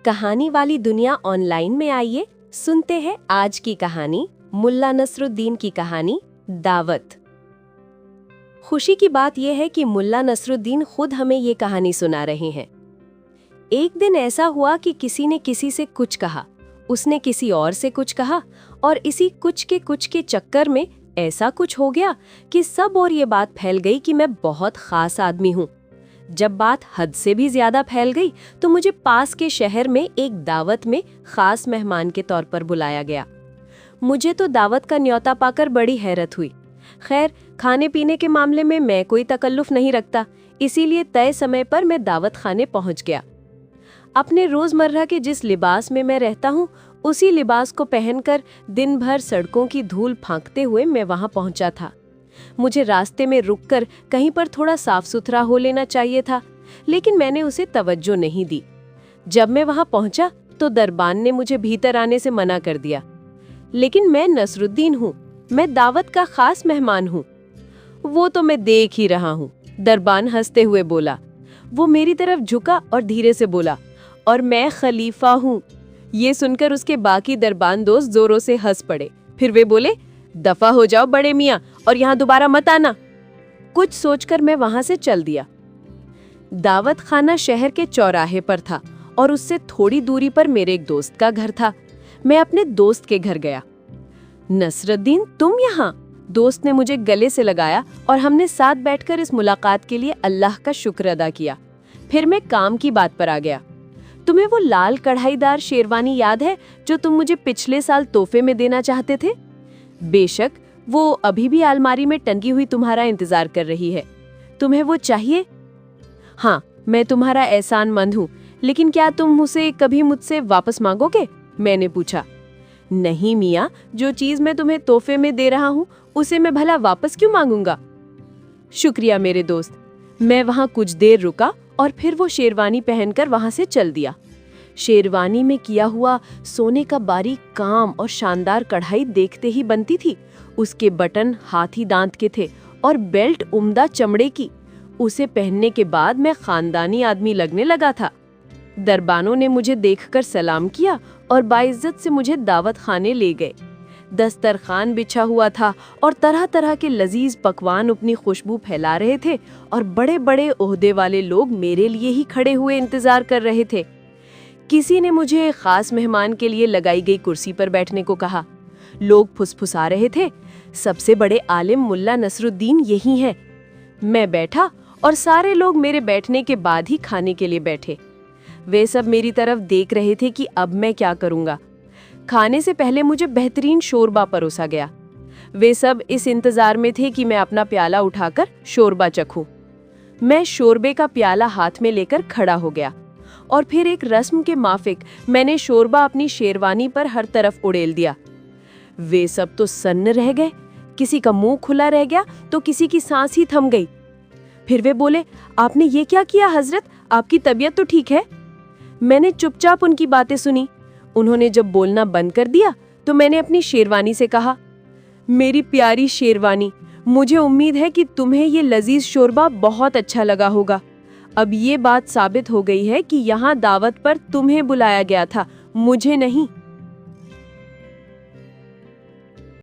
कहानी वाली दुनिया ऑनलाइन में आइए सुनते हैं आज की कहानी, मुल्ला नसरुद्दीन की कहानी दावत। खुशी की बात यह है कि मुल्ला नसरुद्दीन खुद हमें ये कहानी सुना रहे हैं। एक दिन ऐसा हुआ कि किसी ने किसी से कुछ कहा, उसने किसी और से कुछ कहा और इसी कुछ के चक्कर में ऐसा कुछ हो गया कि सब और ये बात फैल गई कि मैं बहुत खास आदमी हूँ। जब बात हद से भी ज्यादा फैल गई तो मुझे पास के शहर में एक दावत में खास मेहमान के तौर पर बुलाया गया। मुझे तो दावत का न्योता पाकर बड़ी हैरत हुई। खैर, खाने पीने के मामले में मैं कोई तकल्लुफ नहीं रखता, इसीलिए तय समय पर मैं दावत खाने पहुंच गया। अपने रोजमर्रा के जिस लिबास में मैं रहता हूँ उसी लिबास को पहनकर दिन भर सड़कों की धूल फांकते हुए मैं वहां पहुंचा था। मुझे रास्ते में रुककर कहीं पर थोड़ा साफ सुथरा हो लेना चाहिए था, लेकिन मैंने उसे तवज्जो नहीं दी। जब मैं वहां पहुंचा तो दरबान ने मुझे भीतर आने से मना कर दिया। लेकिन मैं नसरुद्दीन हूँ, मैं दावत का खास मेहमान हूँ। वो तो मैं देख ही रहा हूँ, दरबान हंसते हुए बोला। वो मेरी तरफ झुका और धीरे से बोला, और मैं खलीफा हूँ। ये सुनकर उसके बाकी दरबान दोस्त जोरों से हंस पड़े। फिर वे बोले, दफा हो जाओ बड़े मियाँ और यहाँ दोबारा मत आना। कुछ सोचकर मैं वहां से चल दिया। दावत खाना शहर के चौराहे पर था और उससे थोड़ी दूरी पर मेरे एक दोस्त का घर था। मैं अपने दोस्त के घर गया। नसरुद्दीन, तुम यहाँ? दोस्त ने मुझे गले से लगाया और हमने साथ बैठकर इस मुलाकात के लिए अल्लाह का शुक्र अदा किया। फिर मैं काम की बात पर आ गया। तुम्हें वो लाल कढ़ाईदार शेरवानी याद है जो तुम मुझे पिछले साल तोहफे में देना चाहते थे? बेशक, वो अभी भी अलमारी में टंगी हुई तुम्हारा इंतजार कर रही है। तुम्हें वो चाहिए? हाँ, मैं तुम्हारा एहसानमंद हूँ, लेकिन क्या तुम उसे कभी मुझसे वापस मांगोगे? मैंने पूछा। नहीं मियाँ, जो चीज मैं तुम्हें तोहफे में दे रहा हूँ उसे मैं भला वापस क्यों मांगूंगा? शुक्रिया मेरे दोस्त। मैं वहाँ कुछ देर रुका और फिर वो शेरवानी पहनकर वहाँ से चल दिया। शेरवानी में किया हुआ सोने का बारीक काम और शानदार कढ़ाई देखते ही बनती थी। उसके बटन हाथी दांत के थे और बेल्ट उम्दा चमड़े की। उसे पहनने के बाद मैं खानदानी आदमी लगने लगा था। दरबानों ने मुझे देखकर सलाम किया और बाइज्जत से मुझे दावत खाने ले गए। दस्तरखान बिछा हुआ था और तरह तरह के लजीज पकवान अपनी खुशबू फैला रहे थे और बड़े बड़े ओहदे वाले लोग मेरे लिए ही खड़े हुए इंतजार कर रहे थे। किसी ने मुझे खास मेहमान के लिए लगाई गई कुर्सी पर बैठने को कहा। लोग फुसफुसा रहे थे, सबसे बड़े आलिम मुल्ला नसरुद्दीन यही हैं। मैं बैठा और सारे लोग मेरे बैठने के बाद ही खाने के लिए बैठे। वे सब मेरी तरफ देख रहे थे कि अब मैं क्या करूंगा। खाने से पहले मुझे बेहतरीन शोरबा परोसा गया। वे सब इस इंतजार में थे कि मैं अपना प्याला उठाकर शोरबा चखूं। मैं शोरबे का प्याला हाथ में लेकर खड़ा हो गया और फिर एक रस्म के माफिक मैंने शोरबा अपनी शेरवानी पर हर तरफ उड़ेल दिया। वे सब तो सन्न रह गए, किसी का मुंह खुला रह गया तो किसी की सांस ही थम गई। फिर वे बोले, आपने ये क्या किया हजरत, आपकी तबीयत तो ठीक है? मैंने चुपचाप उनकी बातें सुनी। उन्होंने जब बोलना बंद कर दिया तो मैंने अपनी शेरवानी से कहा, मेरी प्यारी शेरवानी, मुझे उम्मीद है कि तुम्हें ये लजीज शोरबा बहुत अच्छा लगा होगा। अब ये बात साबित हो गई है कि यहाँ दावत पर तुम्हें बुलाया गया था, मुझे नहीं।